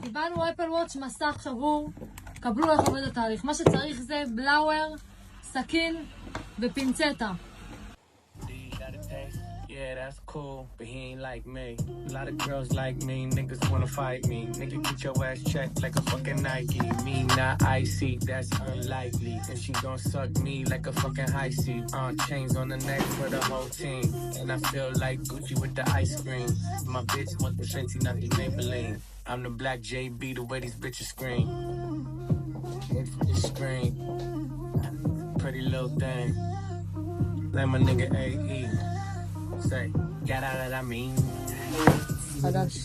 קיבלנו אפל וואץ' מסך שבור, קבלו איך עובד התהליך. מה שצריך זה בלאואר, סכין ופינצטה. Yeah, that's cool, but he ain't like me. A lot of girls like me, niggas wanna fight me. Nigga, get your ass checked like a fucking Nike. Me not icy, that's unlikely. And she gon' suck me like a fucking high seat. Chains on the neck for the whole team. And I feel like Gucci with the ice cream. My bitch want the Fenty, not the Maybelline. I'm the black JB, the way these bitches scream. Hit for the screen. Pretty little thing. Like my nigga AE. Say, get out of that mean. חדש.